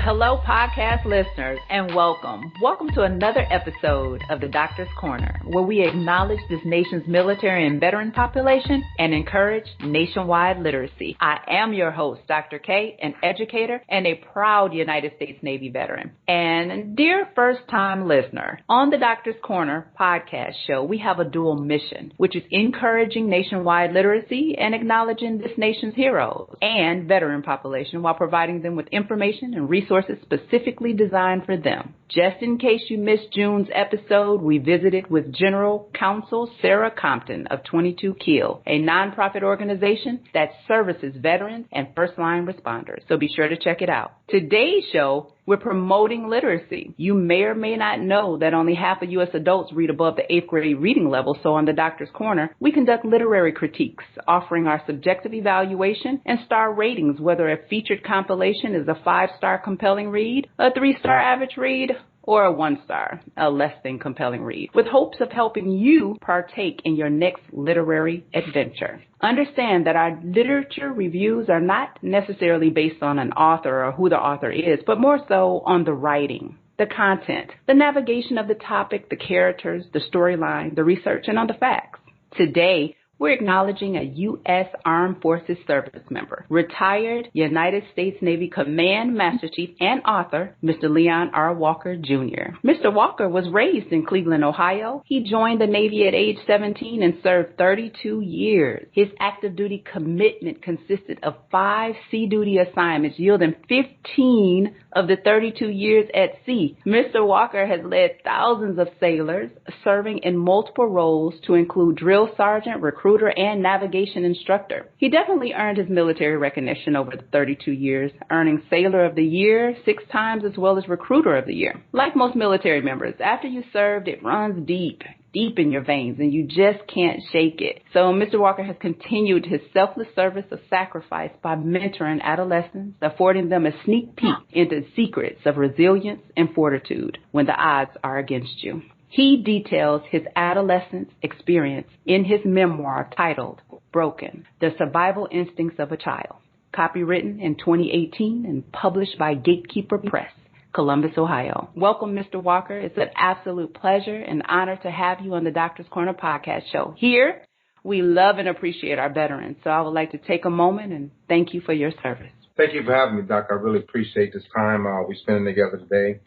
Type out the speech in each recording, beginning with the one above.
hello, podcast listeners, and welcome. Welcome to another episode of The Doctor's Corner, where we acknowledge this nation's military and veteran population and encourage nationwide literacy. I am your host, Dr. K, an educator and a proud United States Navy veteran. And dear first-time listener, on The Doctor's Corner podcast show, we have a dual mission, which is encouraging nationwide literacy and acknowledging this nation's heroes and veteran population while providing them with information and resources specifically designed for them. Just in case you missed June's episode, we visited with General Counsel Sarah Compton of 22 Kill, a nonprofit organization that services veterans and first-line responders. So be sure to check it out. Today's show, we're promoting literacy. You may or may not know that only half of U.S. adults read above the 8th grade reading level, so on The Doctor's Corner, we conduct literary critiques, offering our subjective evaluation and star ratings, whether a featured compilation is a 5-star compelling read, a 3-star average read, or a 1-star, a less than compelling read, with hopes of helping you partake in your next literary adventure. Understand that our literature reviews are not necessarily based on an author or who the author is, but more so on the writing, the content, the navigation of the topic, the characters, the storyline, the research, and on the facts. Today, we're acknowledging a U.S. Armed Forces service member, retired United States Navy Command Master Chief and author, Mr. Leon R. Walker, Jr. Mr. Walker was raised in Cleveland, Ohio. He joined the Navy at age 17 and served 32 years. His active duty commitment consisted of 5 sea duty assignments, yielding 15 of the 32 years at sea. Mr. Walker has led thousands of sailors, serving in multiple roles to include drill sergeant, recruiter, and navigation instructor. He definitely earned his military recognition over the 32 years, earning Sailor of the Year 6 times as well as Recruiter of the Year. Like most military members, after you served, it runs deep in your veins, and you just can't shake it. So Mr. Walker has continued his selfless service of sacrifice by mentoring adolescents, affording them a sneak peek into the secrets of resilience and fortitude when the odds are against you. He details his adolescence experience in his memoir titled Broken, The Survival Instincts of a Child, copywritten in 2018 and published by Gatekeeper Press, Columbus, Ohio. Welcome, Mr. Walker. It's an absolute pleasure and honor to have you on the Doctor's Corner podcast show. Here, we love and appreciate our veterans, so I would like to take a moment and thank you for your service. Thank you for having me, Doc. I really appreciate this time we're spending together today.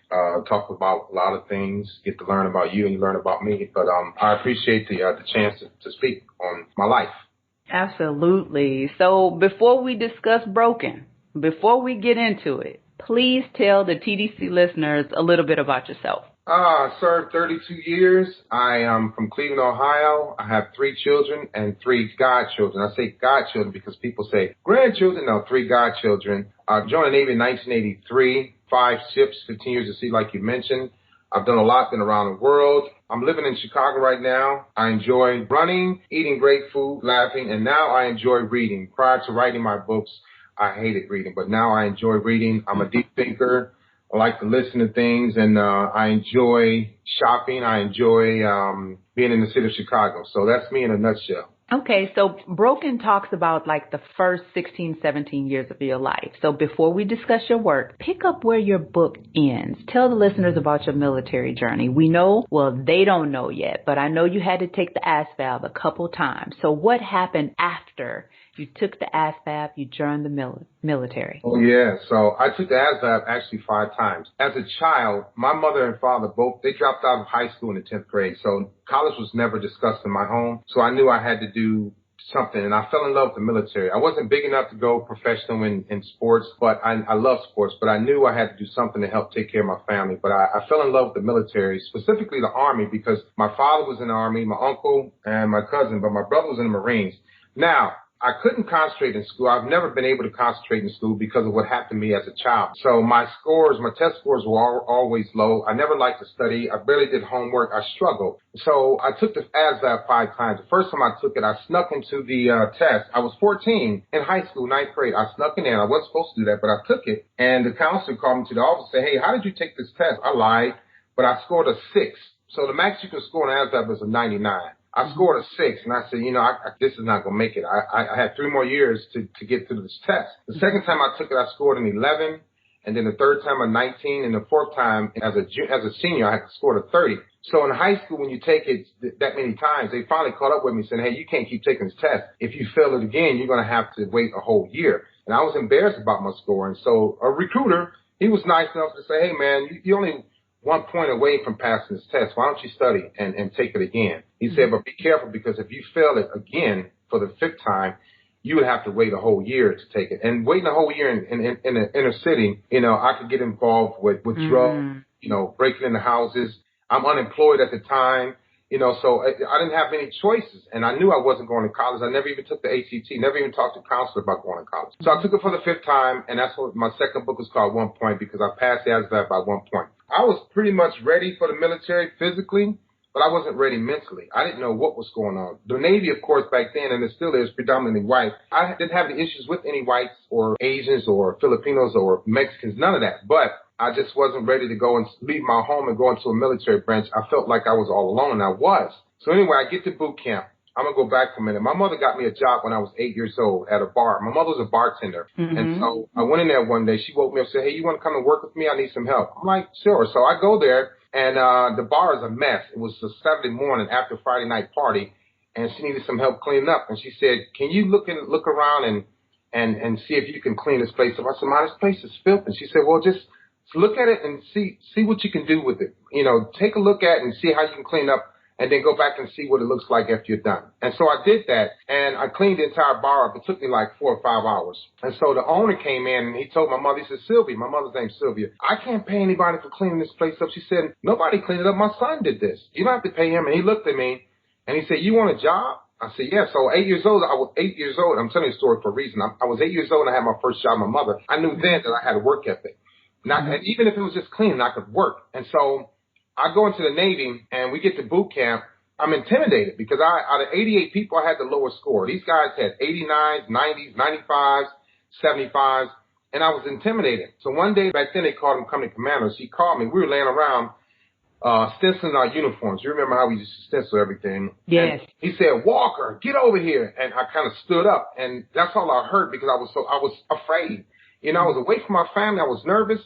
Talk about a lot of things, get to learn about you and you learn about me. But I appreciate the chance to speak on my life. Absolutely. So before we discuss Broken, before we get into it, please tell the TDC listeners a little bit about yourself. I served 32 years. I am from Cleveland, Ohio. I have 3 children and 3 godchildren. I say godchildren because people say grandchildren. No, 3 godchildren. I joined the Navy in 1983, 5 ships, 15 years at sea, like you mentioned. I've done a lot, been around the world. I'm living in Chicago right now. I enjoy running, eating great food, laughing, and now I enjoy reading. Prior to writing my books, I hated reading, but now I enjoy reading. I'm a deep thinker. I like to listen to things, and I enjoy shopping. I enjoy being in the city of Chicago. So that's me in a nutshell. Okay, so Broken talks about like the first 16, 17 years of your life. So before we discuss your work, pick up where your book ends. Tell the listeners about your military journey. We know, well, they don't know yet, but I know you had to take the ASVAB a couple times. So what happened after you took the ASVAB, you joined the military? Oh, yeah. So I took the ASVAB actually 5 times. As a child, my mother and father both, they dropped out of high school in the 10th grade. So college was never discussed in my home. So I knew I had to do something, and I fell in love with the military. I wasn't big enough to go professional in sports, but I love sports, but I knew I had to do something to help take care of my family. But I fell in love with the military, specifically the Army, because my father was in the Army, my uncle and my cousin, but my brother was in the Marines. Now, I couldn't concentrate in school. I've never been able to concentrate in school because of what happened to me as a child. So my test scores were always low. I never liked to study. I barely did homework. I struggled. So I took the ASVAB 5 times. The first time I took it, I snuck into the test. I was 14 in high school, 9th grade. I snuck in there. I wasn't supposed to do that, but I took it. And the counselor called me to the office and said, "Hey, how did you take this test?" I lied, but I scored a 6. So the max you can score on ASVAB is a 99. I scored a 6, and I said, this is not going to make it. I had 3 more years to get through this test. The second time I took it, I scored an 11, And then the third time at 19, and the fourth time as a senior, I had scored a 30. So in high school, when you take it that many times, they finally caught up with me saying, hey, you can't keep taking this test. If you fail it again, you're going to have to wait a whole year. And I was embarrassed about my score. And so a recruiter, he was nice enough to say, hey, man, you're only 1 point away from passing this test. Why don't you study and take it again? He said, but be careful, because if you fail it again for the 5th time, you would have to wait a whole year to take it. And waiting a whole year in the inner city, I could get involved with drugs, breaking into houses. I'm unemployed at the time, so I didn't have any choices. And I knew I wasn't going to college. I never even took the ACT, never even talked to a counselor about going to college. So I took it for the 5th time, and that's what my second book is called, 1 Point, because I passed the ASVAB by 1 point. I was pretty much ready for the military physically, but I wasn't ready mentally. I didn't know what was going on. The Navy, of course, back then, and it still is, predominantly white. I didn't have any issues with any whites or Asians or Filipinos or Mexicans, none of that. But I just wasn't ready to go and leave my home and go into a military branch. I felt like I was all alone, and I was. So anyway, I get to boot camp. I'm going to go back for a minute. My mother got me a job when I was 8 years old at a bar. My mother was a bartender. And so I went in there one day. She woke me up and said, hey, you want to come and work with me? I need some help. I'm like, sure. So I go there. And the bar is a mess. It was a Saturday morning after Friday night party, and she needed some help cleaning up. And she said, can you look around and see if you can clean this place up? I said, Ma, this place is filthy. And she said, well, just look at it and see what you can do with it. Take a look at it and see how you can clean up, and then go back and see what it looks like after you're done. And so I did that, and I cleaned the entire bar up. It took me like 4 or 5 hours. And so the owner came in, and he told my mother, he said, Sylvia, my mother's name's Sylvia, I can't pay anybody for cleaning this place up. She said, nobody cleaned it up. My son did this. You don't have to pay him. And he looked at me, and he said, you want a job? I said, yeah. So 8 years old, I was 8 years old. I'm telling you a story for a reason. I was 8 years old, and I had my first job with my mother. I knew then that I had a work ethic. And even if it was just cleaning, I could work. And so I go into the Navy, and we get to boot camp. I'm intimidated because out of 88 people, I had the lowest score. These guys had 89s, 90s, 95s, 75s, and I was intimidated. So one day back then, they called them company commanders. He called me. We were laying around stenciling our uniforms. You remember how we used to stencil everything? Yes. And he said, Walker, get over here. And I kind of stood up, and that's all I heard because I was afraid. I was away from my family. I was nervous,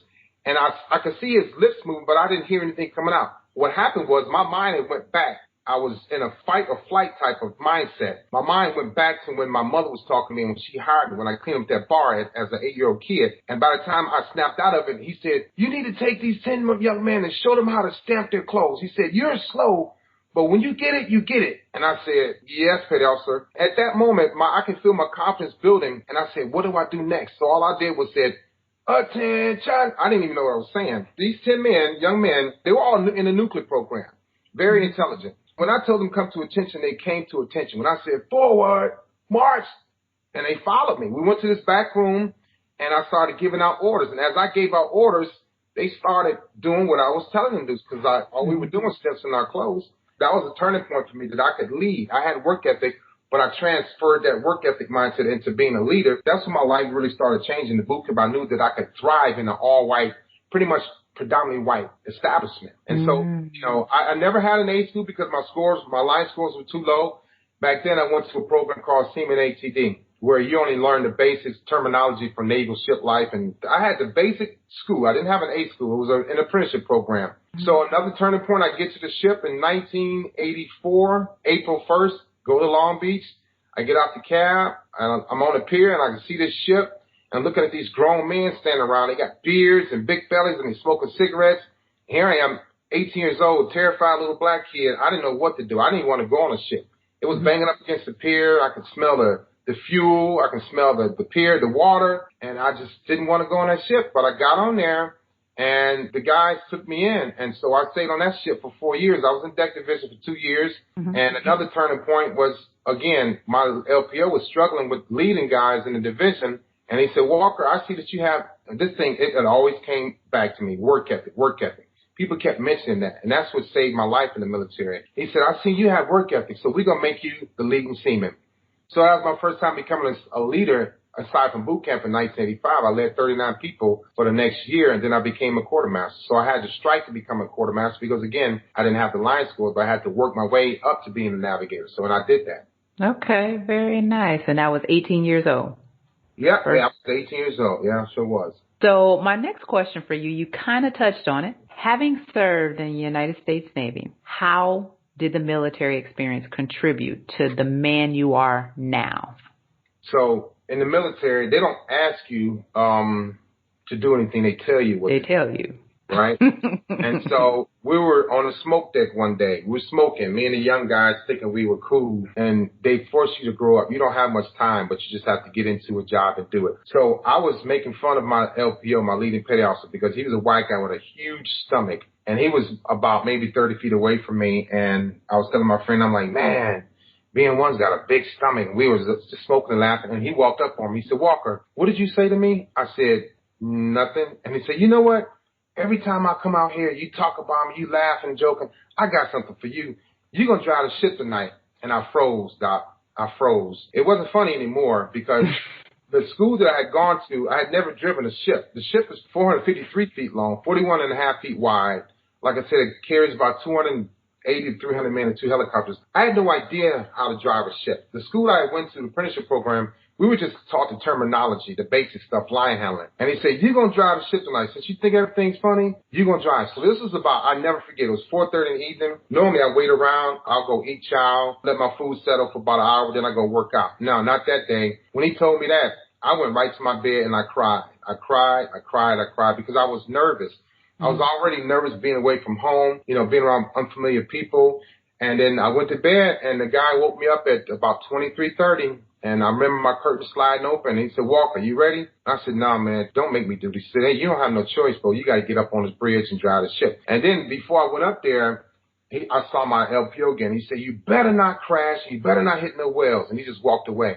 and I could see his lips moving, but I didn't hear anything coming out. What happened was my mind had went back. I was in a fight or flight type of mindset. My mind went back to when my mother was talking to me when she hired me, when I cleaned up that bar as an 8-year-old kid. And by the time I snapped out of it, he said, you need to take these 10 young men and show them how to stamp their clothes. He said, you're slow, but when you get it, you get it. And I said, yes, petty officer. At that moment, I could feel my confidence building. And I said, what do I do next? So all I did was said, attention. I didn't even know what I was saying. These 10 men, young men, they were all in the nuclear program. Very intelligent. When I told them come to attention, they came to attention. When I said, forward, march, and they followed me. We went to this back room, and I started giving out orders. And as I gave out orders, they started doing what I was telling them to do because all we were doing was stenciling our clothes. That was a turning point for me that I could lead. I had work ethic, but I transferred that work ethic mindset into being a leader. That's when my life really started changing. The boot camp, I knew that I could thrive in an all-white, pretty much predominantly white establishment. And so, I never had an A school because my line scores were too low. Back then, I went to a program called Seaman ATD, where you only learn the basics terminology for naval ship life. And I had the basic school. I didn't have an A school. It was an apprenticeship program. So another turning point, I get to the ship in 1984, April 1st, go to Long Beach. I get out the cab, and I'm on the pier, and I can see this ship. I'm looking at these grown men standing around. They got beards and big bellies, and they're smoking cigarettes. Here I am, 18 years old, terrified little black kid. I didn't know what to do. I didn't even want to go on a ship. It was banging up against the pier. I could smell the fuel. I could smell the pier, the water, and I just didn't want to go on that ship. But I got on there, and the guys took me in. And so I stayed on that ship for 4 years. I was in deck division for 2 years. And another turning point was, again, my LPO was struggling with leading guys in the division. And he said, Walker, I see that you have this thing. It always came back to me, work ethic, work ethic. People kept mentioning that, and that's what saved my life in the military. He said, I see you have work ethic, so we're going to make you the leading seaman. So that was my first time becoming a leader. Aside from boot camp in 1985, I led 39 people for the next year, and then I became a quartermaster. So I had to strike to become a quartermaster because, again, I didn't have the line scores, but I had to work my way up to being a navigator. So, and I did that. Okay, very nice. And I was 18 years old. Yeah, I was 18 years old. Yeah, I sure was. So my next question for you, you kind of touched on it. Having served in the United States Navy, how did the military experience contribute to the man you are now? So in the military, they don't ask you to do anything. They tell you what they to tell do. You. Right? And so we were on a smoke deck one day. We were smoking, me and the young guys thinking we were cool, and they force you to grow up. You don't have much time, but you just have to get into a job and do it. So I was making fun of my LPO, my leading petty officer, because he was a white guy with a huge stomach, and he was about maybe 30 feet away from me, and I was telling my friend, I'm like, man, BN1's got a big stomach. And we were just smoking and laughing, and he walked up on me. He said, Walker, what did you say to me? I said, nothing. And he said, you know what? Every time I come out here, you talk about me, you laugh and joking. I got something for you. You're going to drive the ship tonight. And I froze, Doc. I froze. It wasn't funny anymore because the school that I had gone to, I had never driven a ship. The ship is 453 feet long, 41 and a half feet wide. Like I said, it carries about 280 to 300 men and 2 helicopters. I had no idea how to drive a ship. The school I went to, the apprenticeship program, we were just taught the terminology, the basic stuff, line handling. And he said, you're going to drive the ship tonight. Since you think everything's funny, you're going to drive. So this was about, I never forget, it was 4:30 in the evening. Normally I wait around, I'll go eat chow, let my food settle for about an hour, then I go work out. No, not that day. When he told me that, I went right to my bed and I cried. I cried because I was nervous. I was already nervous being away from home, being around unfamiliar people. And then I went to bed and the guy woke me up at about 23:30. And I remember my curtain sliding open. And he said, Walker, you ready? I said, no, man, don't make me do this. He said, hey, you don't have no choice, bro. You got to get up on this bridge and drive the ship. And then before I went up there, I saw my LPO again. He said, you better not crash. You better not hit no wells. And he just walked away.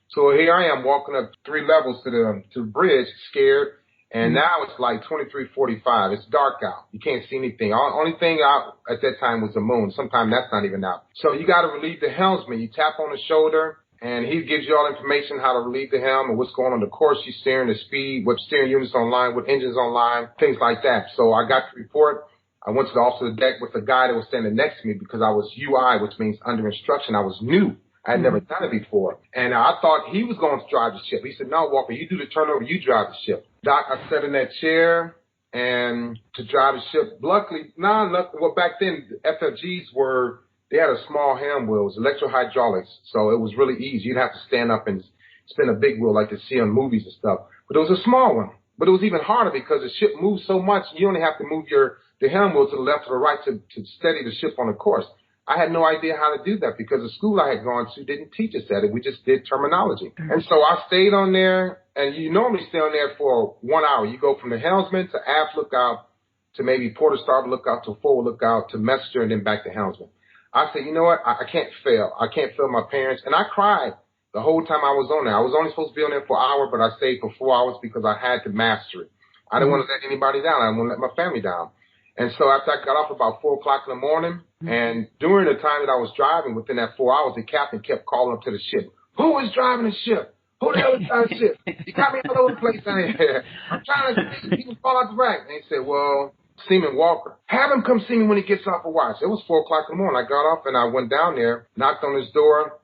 So here I am walking up 3 levels to the bridge, scared. And now it's like 23:45. It's dark out. You can't see anything. Only thing out at that time was the moon. Sometimes that's not even out. So you got to relieve the helmsman. You tap on the shoulder. And he gives you all information how to relieve the helm and what's going on, the course you're steering, the speed, what steering unit's online, what engine's online, things like that. So I got the report. I went to the officer of the deck with the guy that was standing next to me because I was UI, which means under instruction. I was new. I had never done it before. And I thought he was going to drive the ship. He said, no, Walker, you do the turnover, you drive the ship. Doc, I sat in that chair and to drive the ship. Luckily, well, back then, FFGs they had a small hand wheel. It was electrohydraulics, so it was really easy. You'd have to stand up and spin a big wheel like you see on movies and stuff. But it was a small one. But it was even harder because the ship moves so much, you only have to move the helm wheel to the left or the right to steady the ship on a course. I had no idea how to do that because the school I had gone to didn't teach us that. We just did terminology. And so I stayed on there, and you normally stay on there for 1 hour. You go from the helmsman to aft lookout to maybe port or starboard lookout to forward lookout to messenger and then back to helmsman. I said, you know what? I can't fail. I can't fail my parents. And I cried the whole time I was on there. I was only supposed to be on there for an hour, but I stayed for 4 hours because I had to master it. I didn't want to let anybody down. I didn't want to let my family down. And so after I got off about 4 o'clock in the morning, and during the time that I was driving, within that 4 hours, the captain kept calling up to the ship. Who is driving the ship? Who the hell is driving the ship? You got me all over the place down here. I'm trying to see people fall out the rack. And he said, well, Seaman Walker, have him come see me when he gets off a watch. It was 4 o'clock in the morning. I got off and I went down there, knocked on his door.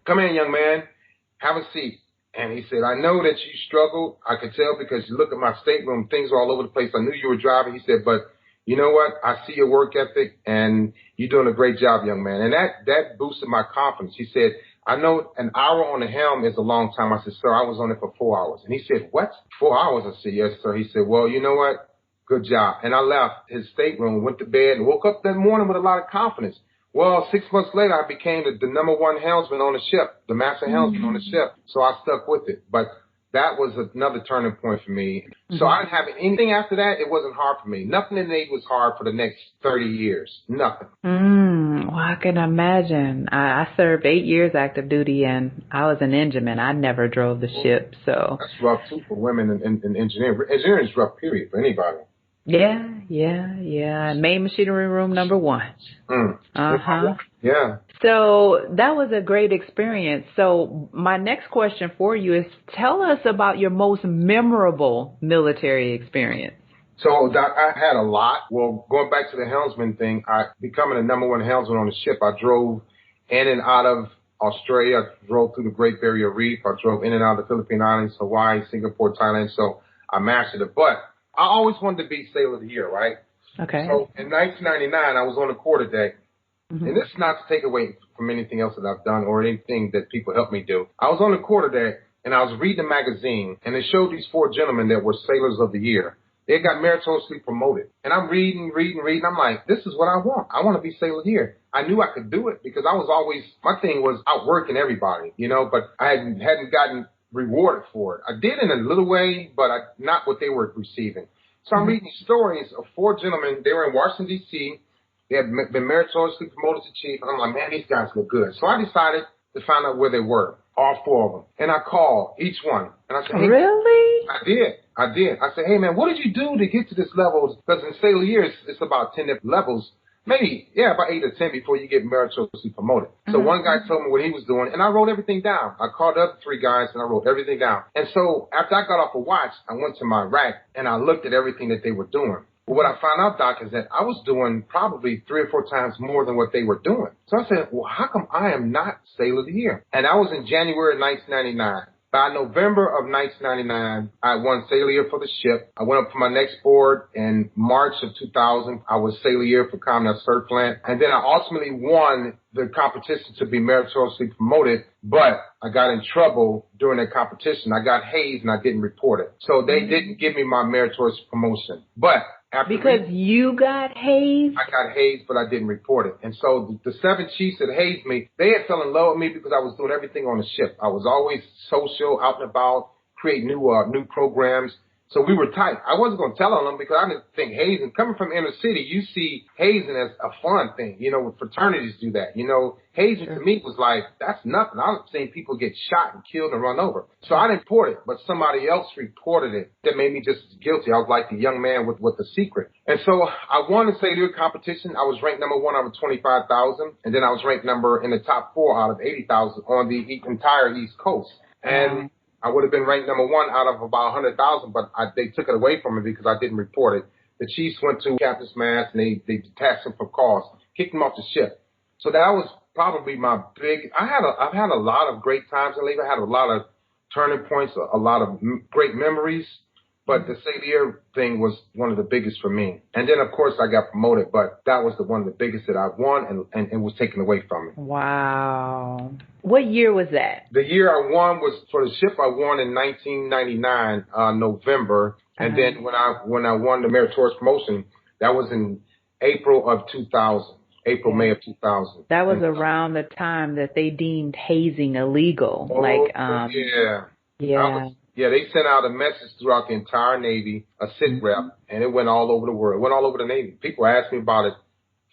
Come in, young man. Have a seat. And he said, I know that you struggled. I could tell because you look at my stateroom, things are all over the place. I knew you were driving. He said, but you know what? I see your work ethic and you're doing a great job, young man. And that boosted my confidence. He said, I know an hour on the helm is a long time. I said, sir, I was on it for 4 hours. And he said, what? 4 hours? I said, yes, sir. He said, well, you know what? Good job. And I left his stateroom, went to bed, and woke up that morning with a lot of confidence. Well, 6 months later, I became the number 1 helmsman on the ship, the master helmsman on the ship. So I stuck with it. But that was another turning point for me. So I didn't have anything after that. It wasn't hard for me. Nothing in the Navy was hard for the next 30 years. Nothing. Well, I can imagine. I served 8 years active duty, and I was an engineman. I never drove the ship, so. That's rough, too, for women in engineering. Engineering is rough, period, for anybody. Yeah. Main machinery room number 1. Yeah. So that was a great experience. So my next question for you is, tell us about your most memorable military experience. So, Doc, I had a lot. Well, going back to the helmsman thing, becoming the number 1 helmsman on the ship, I drove in and out of Australia. I drove through the Great Barrier Reef. I drove in and out of the Philippine Islands, Hawaii, Singapore, Thailand. So I mastered it. But I always wanted to be Sailor of the Year, right? Okay. So in 1999, I was on the quarterdeck. And this is not to take away from anything else that I've done or anything that people helped me do. I was on the quarterdeck, and I was reading a magazine, and it showed these 4 gentlemen that were Sailors of the Year. They got meritoriously promoted. And I'm reading. I'm like, this is what I want. I want to be Sailor of the Year. I knew I could do it because I was always, my thing was outworking everybody, but I hadn't gotten rewarded for it. I did in a little way, but not what they were receiving. So I'm reading stories of 4 gentlemen. They were in Washington, D.C., they had been meritoriously promoted to chief. And I'm like, man, these guys look good. So I decided to find out where they were, all 4 of them. And I called each one. And I said, hey, really? I did. I said, hey, man, what did you do to get to this level? Because in Sailor Years, it's about 10 different levels. Maybe, about 8 or 10 before you get meritoriously promoted. So one guy told me what he was doing, and I wrote everything down. I called the other 3 guys, and I wrote everything down. And so after I got off a watch, I went to my rack, and I looked at everything that they were doing. But what I found out, Doc, is that I was doing probably 3 or 4 times more than what they were doing. So I said, well, how come I am not Sailor of the Year? And that was in January of 1999. By November of 1999, I won Sailor of the Year for the ship. I went up for my next board in March of 2000. I was Sailor of the Year for Common Surf Plant. And then I ultimately won the competition to be meritoriously promoted, but I got in trouble during that competition. I got hazed and I didn't report it. So they didn't give me my meritorious promotion. But because you got hazed? I got hazed, but I didn't report it. And so the 7 chiefs that hazed me, they had fell in love with me because I was doing everything on the ship. I was always social, out and about, create new programs. So we were tight. I wasn't going to tell on them because I didn't think hazing, coming from inner city, you see hazing as a fun thing. When fraternities do that. Hazing to me was like, that's nothing. I've seen people get shot and killed and run over. So I didn't report it, but somebody else reported it. That made me just as guilty. I was like the young man with the secret. And so I won the Sailor competition. I was ranked number 1 out of 25,000. And then I was ranked in the top 4 out of 80,000 on the entire East Coast. And I would have been ranked number 1 out of about 100,000, but they took it away from me because I didn't report it. The chiefs went to Captain's Mast and they detached him from cause, kicked him off the ship. So that was probably my I've had a lot of great times in Labor. I had a lot of turning points, a lot of great memories. But the Sailor Year thing was one of the biggest for me. And then, of course, I got promoted, but that was one of the biggest that I've won and was taken away from me. Wow. What year was that? The year I won was for the ship. I won in 1999, November. And then when I won the meritorious promotion, that was in April of 2000. May of 2000. That was around the time that they deemed hazing illegal. Yeah, they sent out a message throughout the entire Navy, a sit rep, and it went all over the world. It went all over the Navy. People asked me about it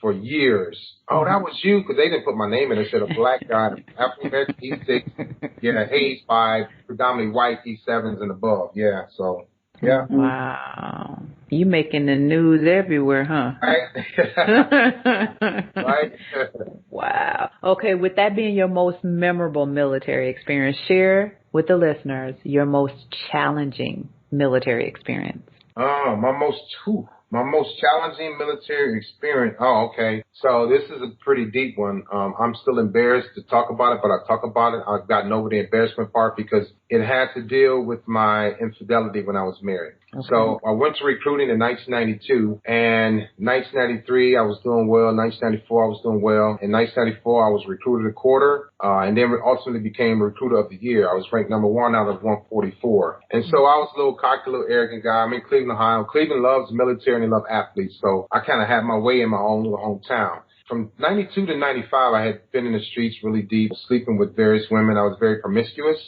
for years. Oh, that was you? Because they didn't put my name in. They said a black guy, African-American, E6, hazed by predominantly white E7s and above. Yeah, so, yeah. Wow. You making the news everywhere, huh? Right. Wow. Okay, with that being your most memorable military experience, share with the listeners your most challenging military experience. Oh, my most challenging military experience. Oh, okay. So this is a pretty deep one. I'm still embarrassed to talk about it, but I talk about it. I've gotten over the embarrassment part because it had to deal with my infidelity when I was married. Okay. So I went to recruiting in 1992, and 1993 I was doing well. 1994 I was doing well. In 1994 I was recruited a quarter, and then ultimately became recruiter of the year. I was ranked number 1 out of 144. And so I was a little cocky, little arrogant guy. I'm in Cleveland, Ohio. Cleveland loves the military and they love athletes, so I kind of had my way in my own little hometown. From 92 to 95, I had been in the streets really deep, sleeping with various women. I was very promiscuous.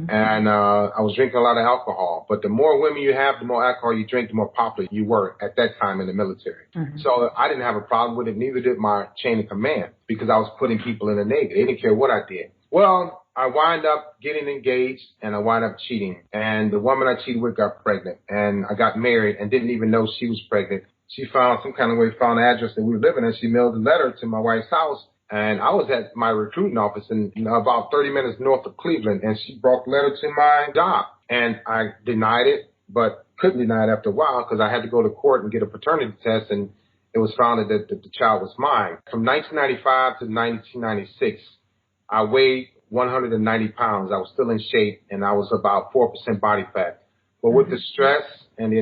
And I was drinking a lot of alcohol. But the more women you have, the more alcohol you drink, the more popular you were at that time in the military. So I didn't have a problem with it. Neither did my chain of command, because I was putting people in the Navy. They didn't care what I did. Well, I wind up getting engaged and I wind up cheating. And the woman I cheated with got pregnant. And I got married and didn't even know she was pregnant. She found some kind of way, found the address that we were living in. She mailed a letter to my wife's house. And I was at my recruiting office in about 30 minutes north of Cleveland, and she brought the letter to my job. And I denied it, but couldn't deny it after a while because I had to go to court and get a paternity test, and it was found that the child was mine. From 1995 to 1996, I weighed 190 pounds. I was still in shape, and I was about 4% body fat. But with the stress and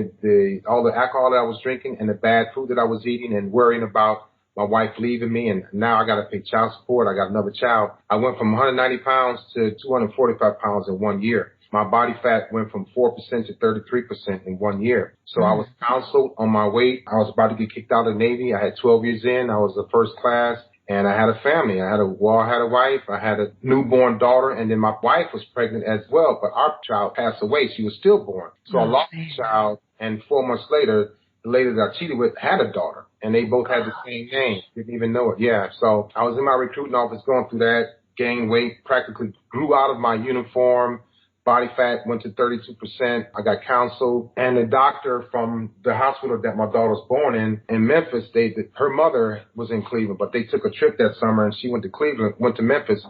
all the alcohol that I was drinking and the bad food that I was eating and worrying about my wife leaving me, and now I got to pay child support. I got another child. I went from 190 pounds to 245 pounds in 1 year. My body fat went from 4% to 33% in 1 year. So I was counseled on my weight. I was about to get kicked out of the Navy. I had 12 years in. I was the first class. And I had a family. I had a wife. I had a newborn daughter. And then my wife was pregnant as well. But our child passed away. She was stillborn. So I lost the child. And 4 months later, the lady that I cheated with had a daughter. And they both had the same name. Didn't even know it. Yeah. So I was in my recruiting office going through that, gained weight, practically grew out of my uniform. Body fat went to 32%. I got counseled. And the doctor from the hospital that my daughter was born in Memphis, her mother was in Cleveland, but they took a trip that summer and she went to Memphis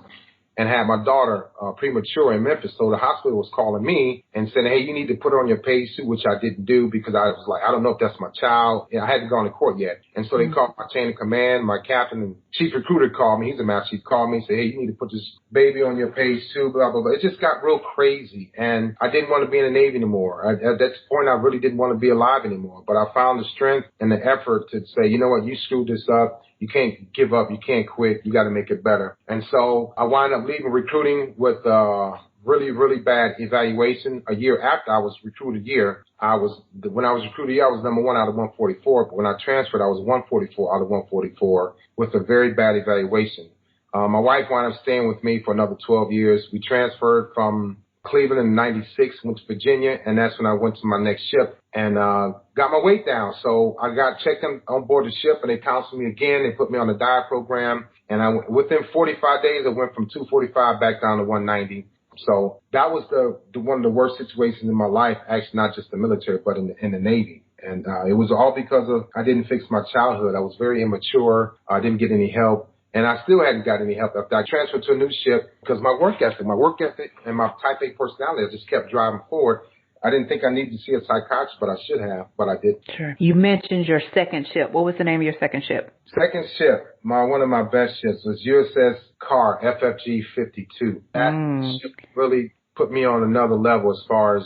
and had my daughter premature in Memphis. So the hospital was calling me and saying, hey, you need to put her on your page too, which I didn't do because I was like, I don't know if that's my child. I hadn't gone to court yet. And so they called my chain of command, my captain and chief recruiter called me. He's a master chief, called me and said, hey, you need to put this baby on your page too, blah, blah, blah. It just got real crazy. And I didn't want to be in the Navy anymore. At that point, I really didn't want to be alive anymore. But I found the strength and the effort to say, you know what, you screwed this up. You can't give up. You can't quit. You got to make it better. And so I wound up leaving recruiting with really, really bad evaluation. A year after I was recruited when I was recruited I was number 1 out of 144. But when I transferred, I was 144 out of 144 with a very bad evaluation. My wife wound up staying with me for another 12 years. We transferred from Cleveland in 96, went to Virginia, and that's when I went to my next ship and got my weight down. So I got checked on board the ship, and they counseled me again. They put me on the diet program, and within 45 days, I went from 245 back down to 190. So that was one of the worst situations in my life, actually not just the military, but in the Navy. And it was all because I didn't fix my childhood. I was very immature. I didn't get any help. And I still hadn't got any help after I transferred to a new ship because my work ethic and my type A personality, I just kept driving forward. I didn't think I needed to see a psychiatrist, but I should have, but I did. Sure. You mentioned your second ship. What was the name of your second ship? Second ship, one of my best ships was USS Carr, FFG 52. That ship really put me on another level as far as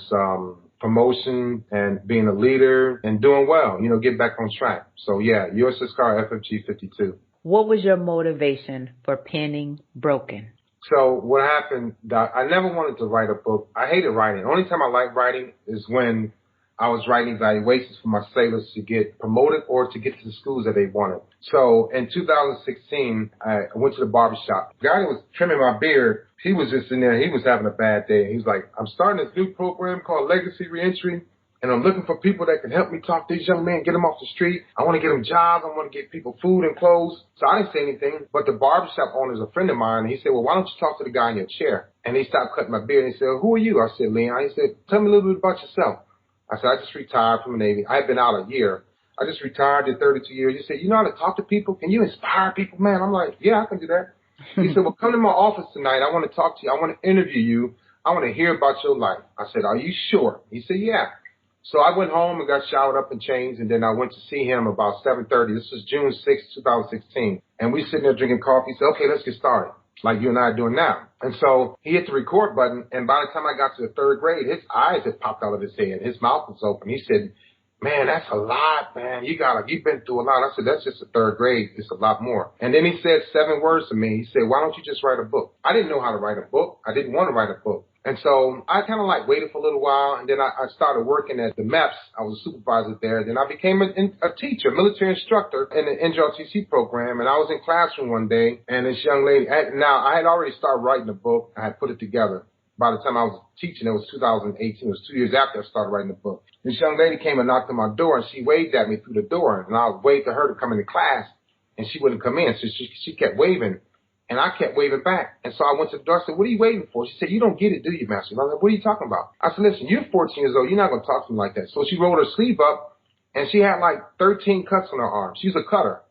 promotion and being a leader and doing well, get back on track. So yeah, USS Carr, FFG 52. What was your motivation for penning Broken? So what happened, Doc, I never wanted to write a book. I hated writing. The only time I liked writing is when I was writing evaluations for my sailors to get promoted or to get to the schools that they wanted. So in 2016, I went to the barbershop. The guy that was trimming my beard, he was just in there. He was having a bad day. He was like, I'm starting this new program called Legacy Reentry. And I'm looking for people that can help me talk to these young men, get them off the street. I want to get them jobs. I want to get people food and clothes. So I didn't say anything. But the barbershop owner is a friend of mine. And he said, well, why don't you talk to the guy in your chair? And he stopped cutting my beard. And he said, who are you? I said, Leon. He said, tell me a little bit about yourself. I said, I just retired from the Navy. I had been out a year. I just retired, did 32 years. He said, you know how to talk to people? Can you inspire people, man? I'm like, yeah, I can do that. He said, well, come to my office tonight. I want to talk to you. I want to interview you. I want to hear about your life. I said, are you sure? He said, yeah. So I went home and got showered up and changed, and then I went to see him about 7:30. This was June 6, 2016. And we sitting there drinking coffee. He said, okay, let's get started, like you and I are doing now. And so he hit the record button, and by the time I got to the third grade, his eyes had popped out of his head. His mouth was open. He said, man, that's a lot, man. You've been through a lot. I said, that's just the third grade. It's a lot more. And then he said 7 words to me. He said, why don't you just write a book? I didn't know how to write a book. I didn't want to write a book. And so I kind of waited for a little while, and then I started working at the MEPS. I was a supervisor there. Then I became a teacher, military instructor in the NJRTC program, and I was in classroom one day, and this young lady, I had already started writing a book. I had put it together. By the time I was teaching, it was 2018. It was 2 years after I started writing the book. This young lady came and knocked on my door, and she waved at me through the door, and I waved to her to come into class, and she wouldn't come in, so she kept waving. And I kept waving back. And so I went to the door. I said, what are you waiting for? She said, you don't get it, do you, Master? And I was like, what are you talking about? I said, listen, you're 14 years old. You're not going to talk to me like that. So she rolled her sleeve up, and she had 13 cuts on her arm. She was a cutter.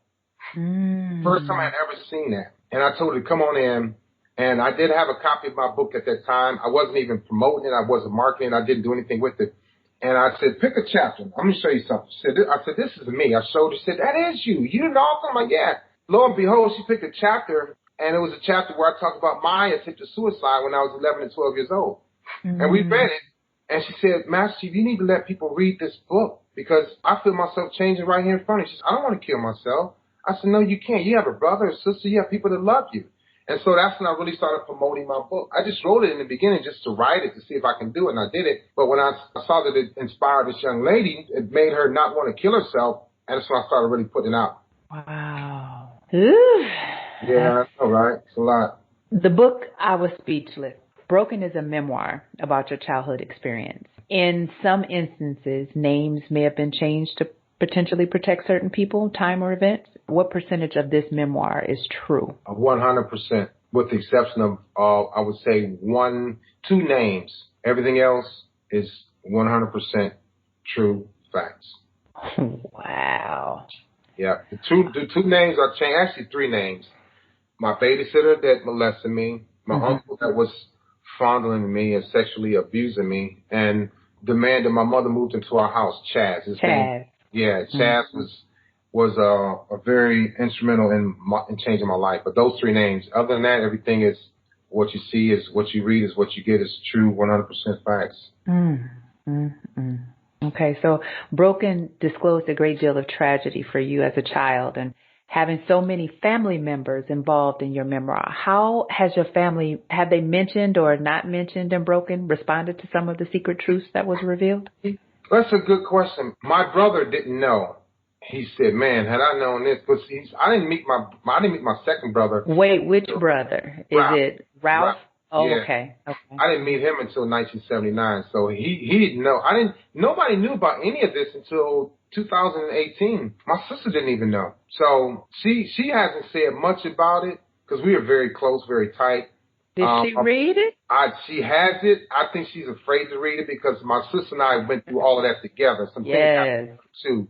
First time I'd ever seen that. And I told her to come on in. And I did have a copy of my book at that time. I wasn't even promoting it. I wasn't marketing it. I didn't do anything with it. And I said, pick a chapter. I'm going to show you something. I said, this is me. I showed her. She said, that is you. You didn't know. I'm like, yeah. Lo and behold, she picked a chapter. And it was a chapter where I talked about my attempt to suicide when I was 11 and 12 years old. And we read it, And she said, Master Chief, you need to let people read this book because I feel myself changing right here in front of you. She said, I don't want to kill myself. I said, no, you can't. You have a brother or sister. You have people that love you. And so that's when I really started promoting my book. I just wrote it in the beginning just to write it to see if I can do it, and I did it. But when I saw that it inspired this young lady, it made her not want to kill herself, and that's when I started really putting it out. Wow. Ooh. Yeah, I know, right? It's a lot. The book, I was speechless. Broken is a memoir about your childhood experience. In some instances, names may have been changed to potentially protect certain people, time, or events. What percentage of this memoir is true? 100%, with the exception of, I would say, 1-2 names. Everything else is 100% true facts. Wow. Yeah, the two names are changed. Actually, 3 names. My babysitter that molested me, my uncle that was fondling me and sexually abusing me, and the man that my mother moved into our house, Chaz. His name, Chaz was a very instrumental in changing my life. But those 3 names, other than that, everything is what you see, is what you read, is what you get, is true, 100% facts. Okay, so Broken disclosed a great deal of tragedy for you as a child, and having so many family members involved in your memoir. How has your family, have they mentioned or not mentioned in Broken, responded to some of the secret truths that was revealed? That's a good question. My brother didn't know. He said, "Man, had I known this," but I didn't meet my second brother. Wait, which brother? Ralph. Is it Ralph? Oh, yeah. okay. I didn't meet him until 1979, so he didn't know. Nobody knew about any of this until 2018. My sister didn't even know. So she hasn't said much about it because we are very close, very tight. Did she read it? She has it. I think she's afraid to read it because my sister and I went through all of that together. Some things happened too.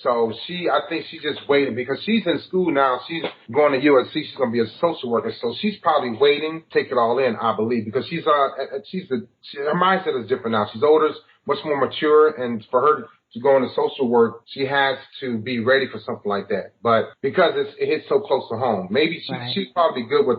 So I think she just waited because she's in school now. She's going to USC. She's going to be a social worker. So she's probably waiting to take it all in, I believe, because her mindset is different now. She's older, much more mature, and for her to go into social work, she has to be ready for something like that. But because it hits so close to home, maybe she's probably good with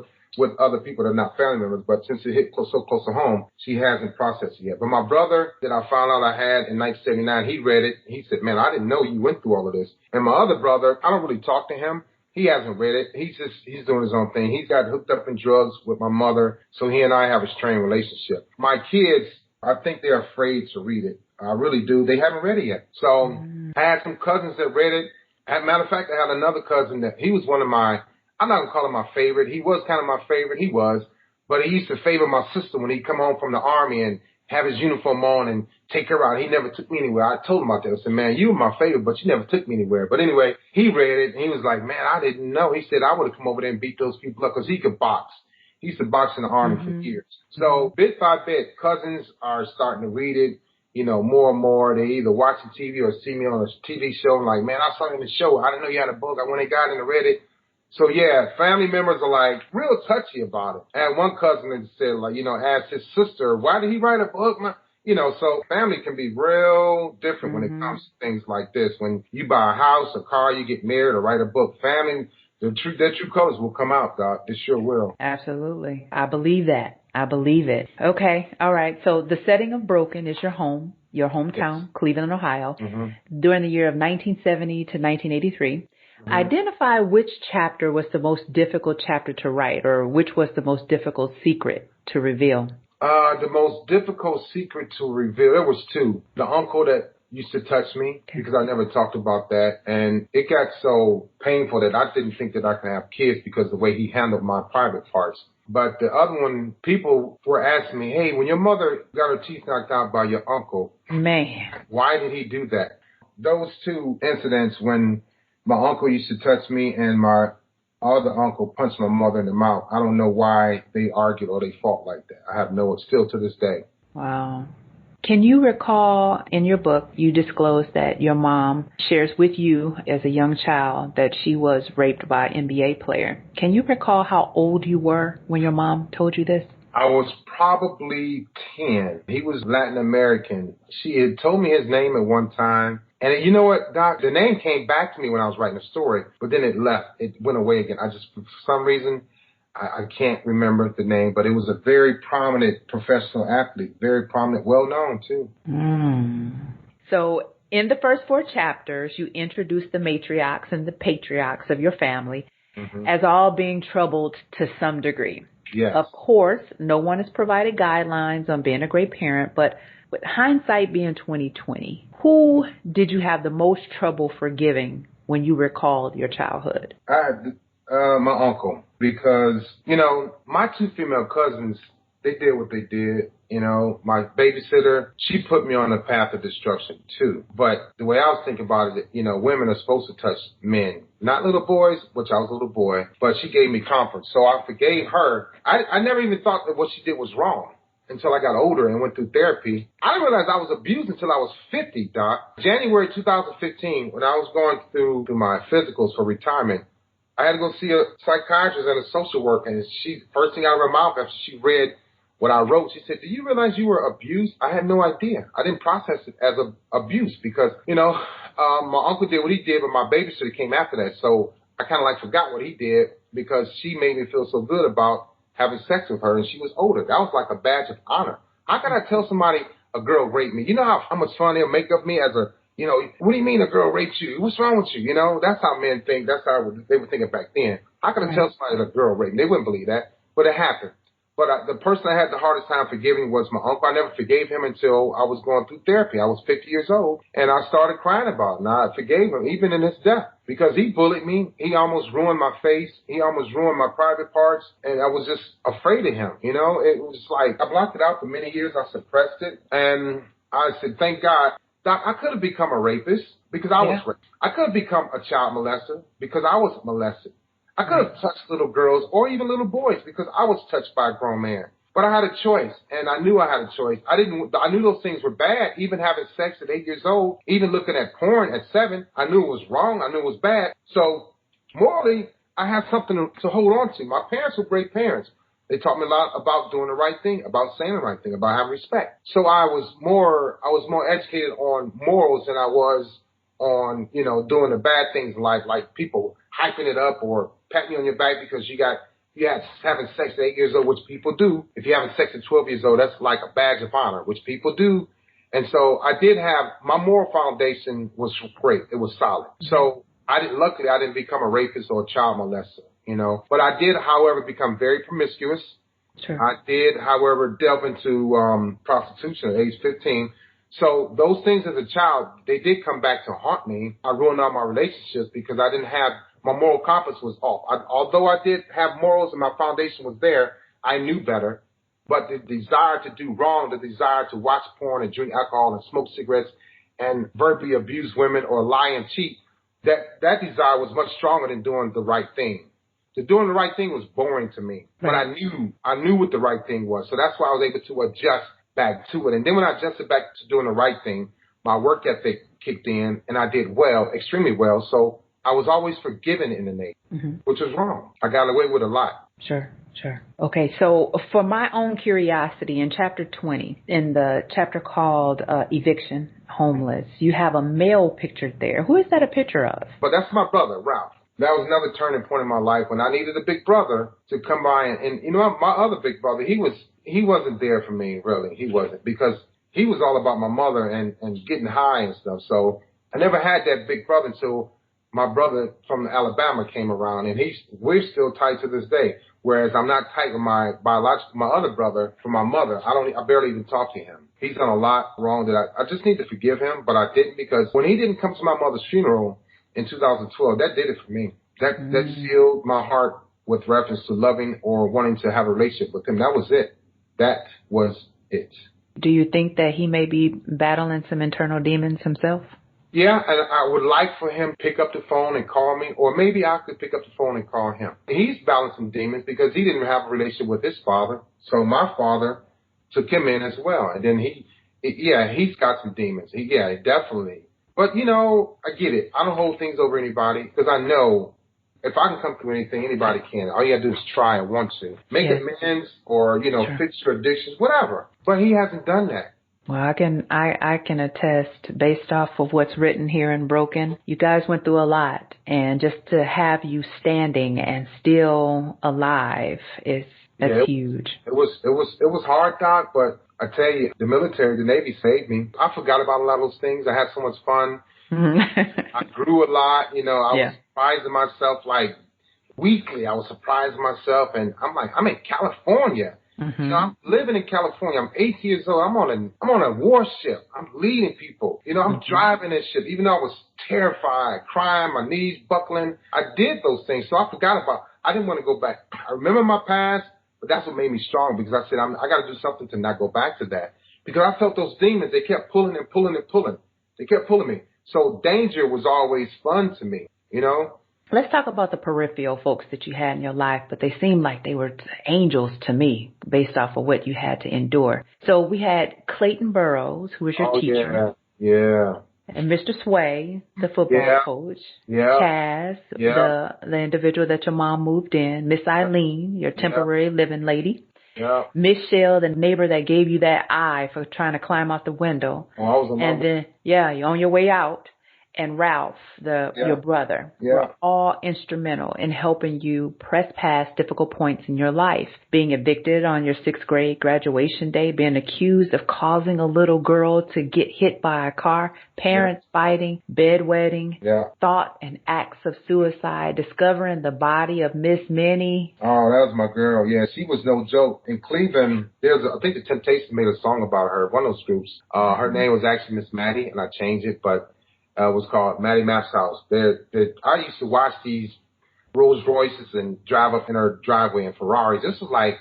other people that are not family members, but since it hit so close to home, she hasn't processed it yet. But my brother that I found out I had in 1979, he read it. He said, "Man, I didn't know you went through all of this." And my other brother, I don't really talk to him. He hasn't read it. He's doing his own thing. He's got hooked up in drugs with my mother, so he and I have a strained relationship. My kids, I think they're afraid to read it. I really do. They haven't read it yet. So I had some cousins that read it. As a matter of fact, I had another cousin that he was one of my, I'm not going to call him my favorite. He was kind of my favorite. He was. But he used to favor my sister when he'd come home from the Army and have his uniform on and take her out. He never took me anywhere. I told him about that. I said, "Man, you were my favorite, but you never took me anywhere." But anyway, he read it, and he was like, "Man, I didn't know." He said, "I would have come over there and beat those people up," because he could box. He used to box in the Army for years. So bit by bit, cousins are starting to read it, more and more. They either watching TV or see me on a TV show and like, "Man, I saw you in the show. I didn't know you had a book." I went and got it and read it. So, yeah, family members are, like, real touchy about it. I had one cousin that said, like, asked his sister, "Why did he write a book?" So family can be real different when it comes to things like this. When you buy a house, a car, you get married, or write a book, family, their true colors will come out, Doc. It sure will. Absolutely. I believe that. I believe it. Okay. All right. So the setting of Broken is your home, your hometown, Cleveland, Ohio, during the year of 1970 to 1983. Identify which chapter was the most difficult chapter to write, or which was the most difficult secret to reveal. The most difficult secret to reveal, there was 2. The uncle that used to touch me, because I never talked about that, and it got so painful that I didn't think that I could have kids because of the way he handled my private parts. But the other one, people were asking me, "Hey, when your mother got her teeth knocked out by your uncle, why did he do that?" Those 2 incidents when my uncle used to touch me and my other uncle punched my mother in the mouth, I don't know why they argued or they fought like that. I have no, still to this day. Wow. Can you recall in your book, you disclosed that your mom shares with you as a young child that she was raped by an NBA player. Can you recall how old you were when your mom told you this? I was probably 10. He was Latin American. She had told me his name at one time. And you know what, Doc? The name came back to me when I was writing the story, but then it left. It went away again. For some reason, I can't remember the name, but it was a very prominent professional athlete, very prominent, well-known too. So in the first 4 chapters, you introduce the matriarchs and the patriarchs of your family as all being troubled to some degree. Yes. Of course, no one has provided guidelines on being a great parent, but with hindsight being 2020, who did you have the most trouble forgiving when you recalled your childhood? My uncle, because, my 2 female cousins, they did what they did. My babysitter, she put me on a path of destruction too. But the way I was thinking about it, women are supposed to touch men, not little boys, which I was a little boy, but she gave me comfort. So I forgave her. I never even thought that what she did was wrong until I got older and went through therapy. I didn't realize I was abused until I was 50, Doc. January 2015, when I was going through my physicals for retirement, I had to go see a psychiatrist and a social worker, and she, first thing out of her mouth after she read what I wrote, she said, "Do you realize you were abused?" I had no idea. I didn't process it as abuse because, my uncle did what he did, but my babysitter came after that. So I kind of forgot what he did because she made me feel so good about having sex with her, and she was older. That was like a badge of honor. How can I tell somebody a girl raped me? You know how much fun they'll make of me as a, what do you mean a girl raped you? What's wrong with you? That's how men think. That's how they were thinking back then. How can I tell somebody that a girl raped me? They wouldn't believe that, but it happened. But the person I had the hardest time forgiving was my uncle. I never forgave him until I was going through therapy. I was 50 years old, and I started crying about it. And I forgave him, even in his death, because he bullied me. He almost ruined my face. He almost ruined my private parts, and I was just afraid of him. It was like I blocked it out for many years. I suppressed it, and I said, thank God. Doc, I could have become a rapist because I was raped. I could have become a child molester because I was molested. I could have touched little girls or even little boys because I was touched by a grown man. But I had a choice, and I knew I had a choice. I knew those things were bad, even having sex at 8 years old, even looking at porn at 7. I knew it was wrong. I knew it was bad. So morally, I have something to hold on to. My parents were great parents. They taught me a lot about doing the right thing, about saying the right thing, about having respect. So I was more educated on morals than I was on, doing the bad things in life, like people hyping it up or patting you on your back because you had having sex at 8 years old, which people do. If you're having sex at 12 years old, that's like a badge of honor, which people do. And so I did have, my moral foundation was great. It was solid. So luckily I didn't become a rapist or a child molester, but I did, however, become very promiscuous. Sure. I did, however, delve into prostitution at age 15. So those things as a child, they did come back to haunt me. I ruined all my relationships because I didn't have, my moral compass was off. Although I did have morals and my foundation was there, I knew better. But the desire to do wrong, the desire to watch porn and drink alcohol and smoke cigarettes and verbally abuse women or lie and cheat, that desire was much stronger than doing the right thing. The doing the right thing was boring to me, but I knew what the right thing was. So that's why I was able to adjust back to it. And then when I adjusted back to doing the right thing, my work ethic kicked in and I did well, extremely well. So I was always forgiven in the name, which was wrong. I got away with a lot. Sure. Okay, so for my own curiosity, in Chapter 20, in the chapter called Eviction, Homeless, you have a male pictured there. Who is that a picture of? But that's my brother, Ralph. That was another turning point in my life when I needed a big brother to come by. And my other big brother, he wasn't there for me, really. He wasn't, because he was all about my mother and getting high and stuff. So I never had that big brother until my brother from Alabama came around, and we're still tight to this day. Whereas I'm not tight with my other brother from my mother. I barely even talk to him. He's done a lot wrong that I just need to forgive him, but I didn't, because when he didn't come to my mother's funeral in 2012, that did it for me. That sealed my heart with reference to loving or wanting to have a relationship with him. That was it. That was it. Do you think that he may be battling some internal demons himself? Yeah, and I would like for him to pick up the phone and call me, or maybe I could pick up the phone and call him. He's battling some demons because he didn't have a relationship with his father, so my father took him in as well. And then he's got some demons. Definitely. But, I get it. I don't hold things over anybody because I know if I can come through anything, anybody can. All you got to do is try and want to. Make amends or, fix your addictions, whatever. But he hasn't done that. Well, I can attest based off of what's written here in Broken. You guys went through a lot, and just to have you standing and still alive that's huge. It was hard, Doc, but I tell you, the military, the Navy saved me. I forgot about a lot of those things. I had so much fun. I grew a lot. You know, I was surprising myself like weekly. I was surprising myself, and I'm like, I'm in California. You know, I'm living in California. I'm 8 years old. I'm on a warship. I'm leading people. You know, I'm driving this ship. Even though I was terrified, crying, my knees buckling, I did those things. So I forgot about. I didn't want to go back. I remember my past, but that's what made me strong because I said I got to do something to not go back to that. Because I felt those demons. They kept pulling and pulling and pulling. They kept pulling me. So danger was always fun to me. You know. Let's talk about the peripheral folks that you had in your life, but they seemed like they were angels to me based off of what you had to endure. So we had Clayton Burrows, who was your teacher. Yeah. And Mr. Sway, the football coach. Yeah. Chaz, the individual that your mom moved in. Miss Eileen, your temporary living lady. Yeah. Miss Shell, the neighbor that gave you that eye for trying to climb out the window. Oh, I was a and then, you're on your way out. And Ralph, your brother, were all instrumental in helping you press past difficult points in your life. Being evicted on your 6th grade graduation day, being accused of causing a little girl to get hit by a car, parents fighting, bedwetting, thought and acts of suicide, discovering the body of Miss Minnie. Oh, that was my girl. Yeah, she was no joke. In Cleveland, I think the Temptations made a song about her, one of those groups. Her name was actually Miss Maddie, and I changed it, but was called Maddie Mapp's house. I used to watch these Rolls Royces and drive up in her driveway in Ferraris. This was like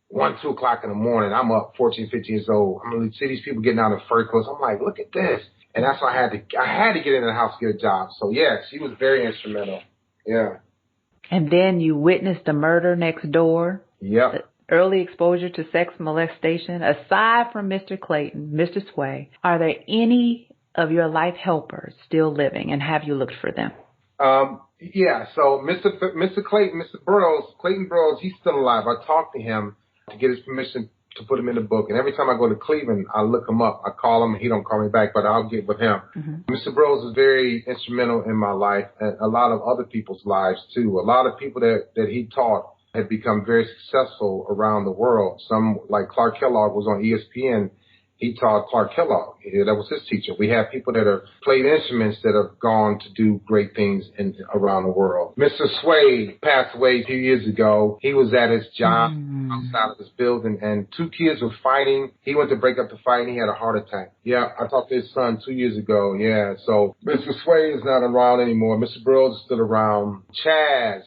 1, 2 o'clock in the morning. I'm up 14, 15 years old. I'm going to see these people getting out of fur coats. I'm like, look at this. And that's why I had to get into the house to get a job. So, yeah, she was very instrumental. Yeah. And then you witnessed the murder next door. Yep. Early exposure to sex molestation. Aside from Mr. Clayton, Mr. Sway, are there any of your life helpers still living, and have you looked for them? Yeah, so Mr. Clayton, Clayton Burrows, he's still alive. I talked to him to get his permission to put him in the book, and every time I go to Cleveland, I look him up. I call him, and he don't call me back, but I'll get with him. Mr. Burrows is very instrumental in my life, and a lot of other people's lives, too. A lot of people that he taught have become very successful around the world. Some, like Clark Kellogg, was on ESPN. He taught Clark Kellogg. That was his teacher. We have people that have played instruments that have gone to do great things around the world. Mr. Sway passed away a few years ago. He was at his job outside of his building, and 2 kids were fighting. He went to break up the fight, and he had a heart attack. Yeah, I talked to his son 2 years ago. Yeah, so Mr. Sway is not around anymore. Mr. Burrows is still around. Chaz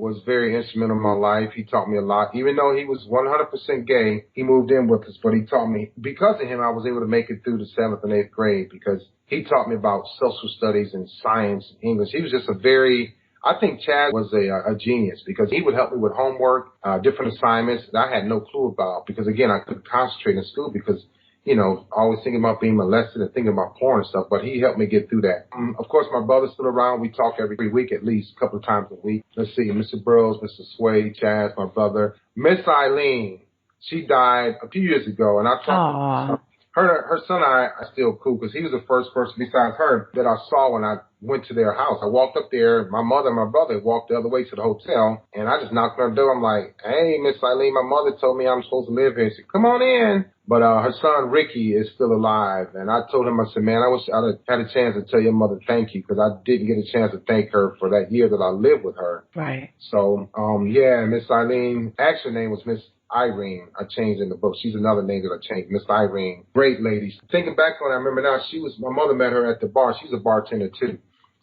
was very instrumental in my life. He taught me a lot. Even though he was 100% gay, he moved in with us, but he taught me. Because of him, I was able to make it through the 7th and 8th grade because he taught me about social studies and science and English. He was just I think Chad was a genius because he would help me with homework, different assignments that I had no clue about because, again, I couldn't concentrate in school because, you know, always thinking about being molested and thinking about porn and stuff, but he helped me get through that. Of course, my brother's still around. We talk every week, at least a couple of times a week. Let's see, Mr. Burrows, Mr. Sway, Chaz, my brother. Miss Eileen, she died a few years ago, and I talked to her son and I are still cool because he was the first person besides her that I saw when I went to their house. I walked up there. My mother and my brother walked the other way to the hotel, and I just knocked on her door. I'm like, hey, Miss Eileen, my mother told me I'm supposed to live here. She said, come on in. But her son, Ricky, is still alive. And I told him, I said, man, I wish I'd had a chance to tell your mother thank you because I didn't get a chance to thank her for that year that I lived with her. Right. So, yeah, Miss Eileen, actual name was Miss Irene. I changed in the book. She's another name that I changed. Miss Irene. Great lady. Thinking back on it, I remember now, my mother met her at the bar. She's a bartender, too.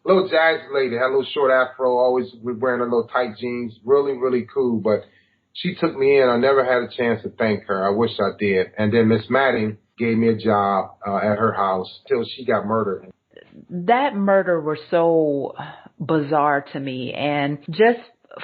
Little jazz lady, had a little short afro, always wearing her little tight jeans. Really, really cool. But she took me in. I never had a chance to thank her. I wish I did. And then Miss Maddie gave me a job at her house till she got murdered. That murder was so bizarre to me. And just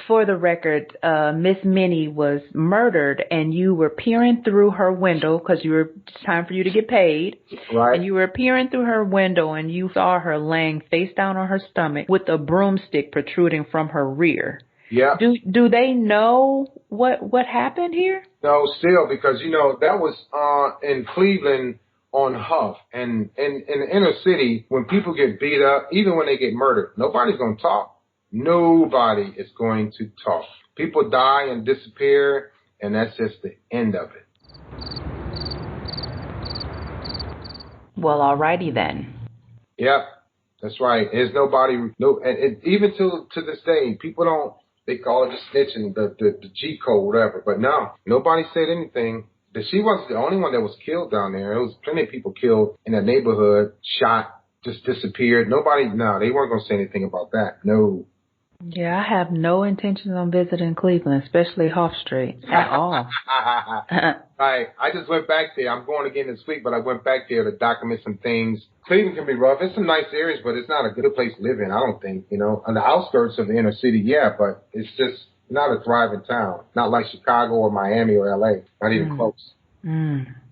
for the record, Miss Minnie was murdered, and you were peering through her window because it's time for you to get paid. Right. And you were peering through her window, and you saw her laying face down on her stomach with a broomstick protruding from her rear. Yeah. Do they know what happened here? No, still, because, you know, that was in Cleveland on Hough. And in the inner city, when people get beat up, even when they get murdered, nobody's going to talk. Nobody is going to talk. People die and disappear, and that's just the end of it. Well, alrighty then. Yep, that's right. There's nobody, and even to this day, people don't, they call it the snitching, the G code, whatever. But no, nobody said anything. She wasn't the only one that was killed down there. There was plenty of people killed in that neighborhood, shot, just disappeared. Nobody, no, they weren't going to say anything about that. No. Yeah, I have no intentions on visiting Cleveland, especially Hough Street, at all. Right. I just went back there. I'm going again this week, but I went back there to document some things. Cleveland can be rough. It's some nice areas, but it's not a good place to live in, I don't think. You know, on the outskirts of the inner city, yeah, but it's just not a thriving town. Not like Chicago or Miami or L.A. Not even close.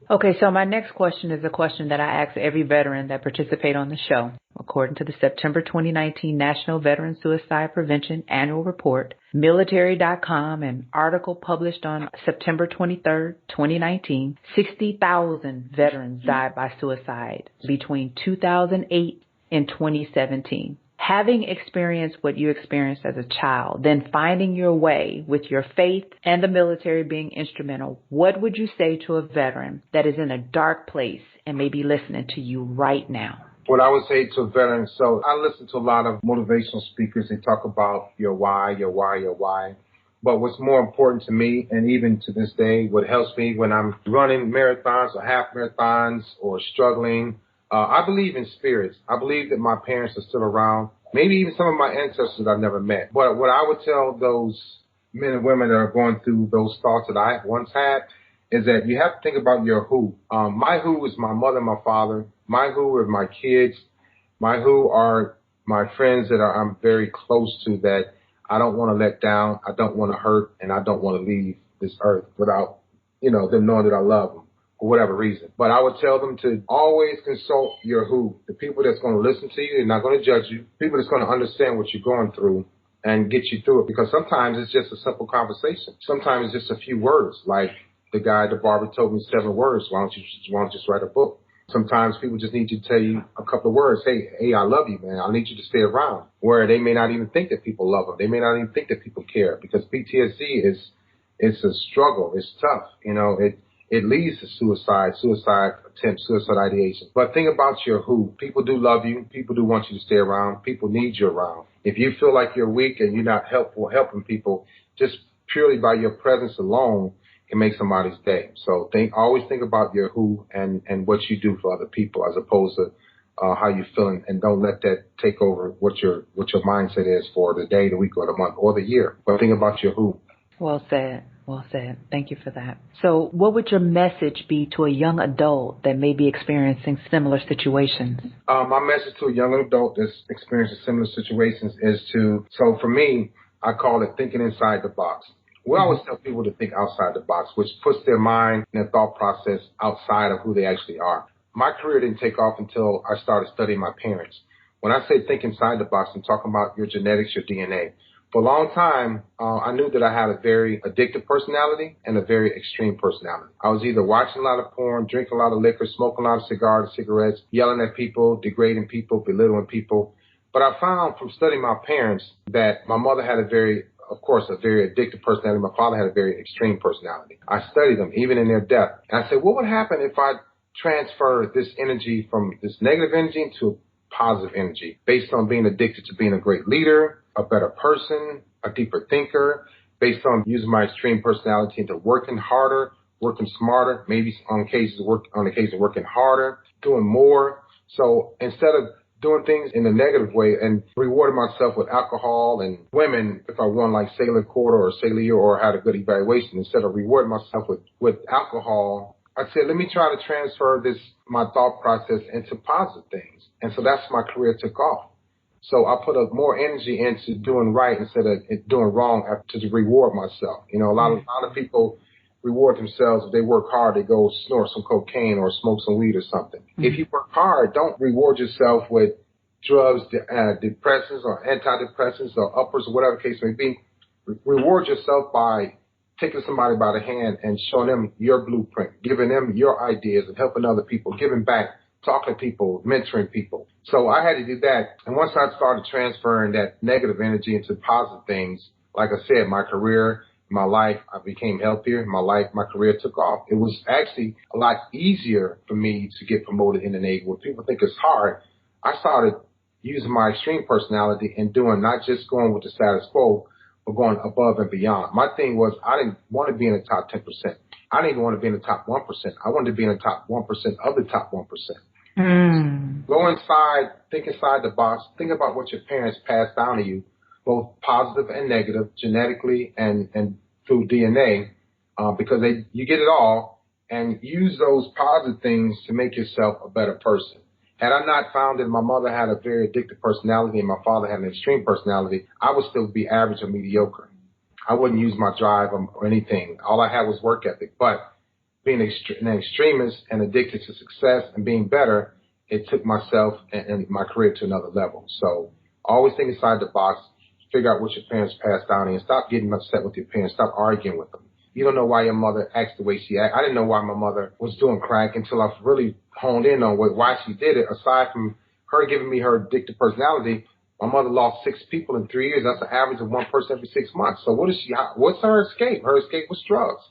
Okay, so my next question is a question that I ask every veteran that participate on the show. According to the September 2019 National Veteran Suicide Prevention Annual Report, military.com, an article published on September 23rd, 2019, 60,000 veterans died by suicide between 2008 and 2017. Having experienced what you experienced as a child, then finding your way with your faith and the military being instrumental, what would you say to a veteran that is in a dark place and may be listening to you right now? What I would say to veterans, so I listen to a lot of motivational speakers. They talk about your why, your why, your why. But what's more important to me, and even to this day, what helps me when I'm running marathons or half marathons or struggling, I believe in spirits. I believe that my parents are still around, maybe even some of my ancestors I've never met. But what I would tell those men and women that are going through those thoughts that I once had is that you have to think about your who. My who is my mother and my father. My who are my kids. My who are my friends that I'm very close to that I don't want to let down. I don't want to hurt, and I don't want to leave this earth without, them knowing that I love them. For whatever reason. But I would tell them to always consult your who. The people that's going to listen to you, they're not going to judge you. People that's going to understand what you're going through and get you through it. Because sometimes it's just a simple conversation. Sometimes it's just a few words. Like the guy at the barber told me 7 words. Why don't you just write a book? Sometimes people just need to tell you a couple of words. Hey, I love you, man. I need you to stay around. Where they may not even think that people love them. They may not even think that people care. Because PTSD it's a struggle. It's tough. It leads to suicide attempts, suicide ideation. But think about your who. People do love you. People do want you to stay around. People need you around. If you feel like you're weak and you're not helping people, just purely by your presence alone can make somebody's day. So always think about your who and what you do for other people as opposed to how you're feeling, and don't let that take over what your mindset is for the day, the week, or the month, or the year. But think about your who. Well said. Well said. Thank you for that. So what would your message be to a young adult that may be experiencing similar situations? My message to a young adult that's experiencing similar situations is so for me, I call it thinking inside the box. We always tell people to think outside the box, which puts their mind and their thought process outside of who they actually are. My career didn't take off until I started studying my parents. When I say think inside the box, I'm talking about your genetics, your DNA. For a long time, I knew that I had a very addictive personality and a very extreme personality. I was either watching a lot of porn, drinking a lot of liquor, smoking a lot of cigars and cigarettes, yelling at people, degrading people, belittling people. But I found from studying my parents that my mother had a very addictive personality. My father had a very extreme personality. I studied them, even in their death. And I said, what would happen if I transfer this energy from this negative energy into positive energy based on being addicted to being a great leader, a better person, a deeper thinker, based on using my extreme personality into working harder, working smarter, maybe on occasion working harder, doing more. So instead of doing things in a negative way and rewarding myself with alcohol and women, if I won like Sailor Quarter or Sailor Year or had a good evaluation, instead of rewarding myself with alcohol, I said, let me try to transfer my thought process into positive things. And so that's my career took off. So I put more energy into doing right instead of doing wrong to reward myself. A lot of people reward themselves. If they work hard, they go snort some cocaine or smoke some weed or something. Mm-hmm. If you work hard, don't reward yourself with drugs, depressants or antidepressants or uppers or whatever the case may be. Reward yourself by taking somebody by the hand and showing them your blueprint, giving them your ideas and helping other people, giving back, talking to people, mentoring people. So I had to do that. And once I started transferring that negative energy into positive things, like I said, my career, my life, I became healthier. My career took off. It was actually a lot easier for me to get promoted in the Navy. When people think it's hard, I started using my extreme personality and doing not just going with the status quo, but going above and beyond. My thing was I didn't want to be in the top 10%. I didn't even want to be in the top 1%. I wanted to be in the top 1% of the top 1%. Go inside, think inside the box, think about what your parents passed down to you, both positive and negative, genetically and through DNA, because you get it all, and use those positive things to make yourself a better person. Had I not found that my mother had a very addictive personality and my father had an extreme personality, I would still be average or mediocre. I wouldn't use my drive or anything. All I had was work ethic. But being an extremist and addicted to success and being better, it took myself and my career to another level. So always think inside the box, figure out what your parents passed down and stop getting upset with your parents. Stop arguing with them. You don't know why your mother acts the way she acts. I didn't know why my mother was doing crack until I really honed in on why she did it. Aside from her giving me her addictive personality, my mother lost 6 people in 3 years. That's an average of one person every 6 months. So what's her escape? Her escape was drugs.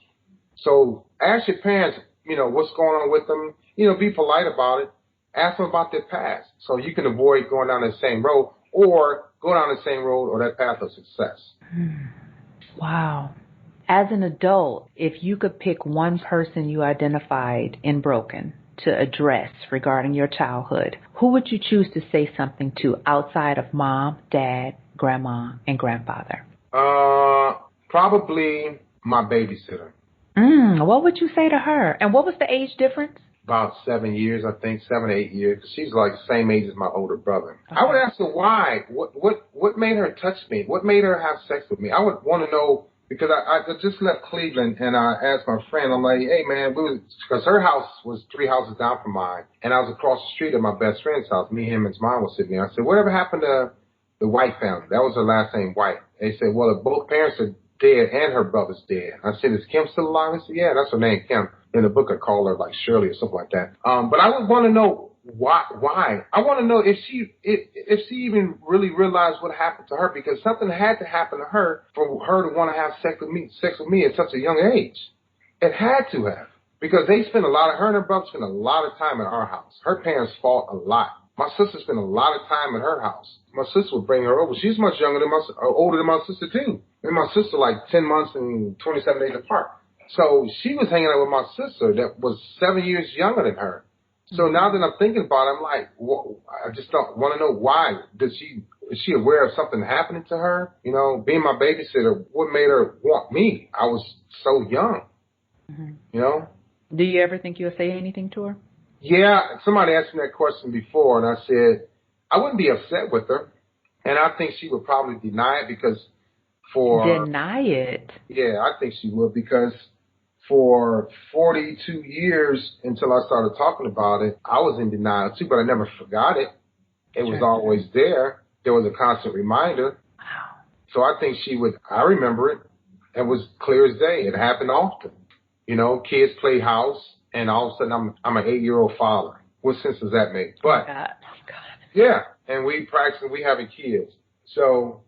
So ask your parents, what's going on with them. Be polite about it. Ask them about their past so you can avoid going down the same road or go down the same road or that path of success. Wow. As an adult, if you could pick one person you identified in Broken to address regarding your childhood, who would you choose to say something to outside of mom, dad, grandma, and grandfather? Probably my babysitter. What would you say to her? And what was the age difference? About 7 years, I think, 7 or 8 years. She's like the same age as my older brother. Okay. I would ask her why. What made her touch me? What made her have sex with me? I would want to know. Because I just left Cleveland and I asked my friend, I'm like, hey, man, because her house was 3 houses down from mine. And I was across the street at my best friend's house. Me, him, and his mom was sitting there. I said, whatever happened to the White family? That was her last name, White. They said, well, if both parents are dead and her brother's dead. I said, is Kim still alive? I said, yeah, that's her name, Kim. In the book, I call her like Shirley or something like that. But I would want to know why. I want to know if she even really realized what happened to her, because something had to happen to her for her to want to have sex with me at such a young age. It had to have, because her and her brother spent a lot of time at our house. Her parents fought a lot. My sister spent a lot of time at her house. My sister would bring her over. She's much older than my sister too. And my sister like 10 months and 27 days apart. So she was hanging out with my sister that was 7 years younger than her. So now that I'm thinking about it, I'm like, I just don't want to know why. Is she aware of something happening to her? Being my babysitter, what made her want me? I was so young, Do you ever think you'll say anything to her? Yeah, somebody asked me that question before, and I said, I wouldn't be upset with her. And I think she would probably deny it Deny it? Yeah, I think she would, because for 42 years until I started talking about it, I was in denial too, but I never forgot it. It was always there. There was a constant reminder. Wow. So I think I remember it. It was clear as day. It happened often. Kids play house, and all of a sudden I'm an 8-year-old father. What sense does that make? But, God. Yeah, and we having kids. So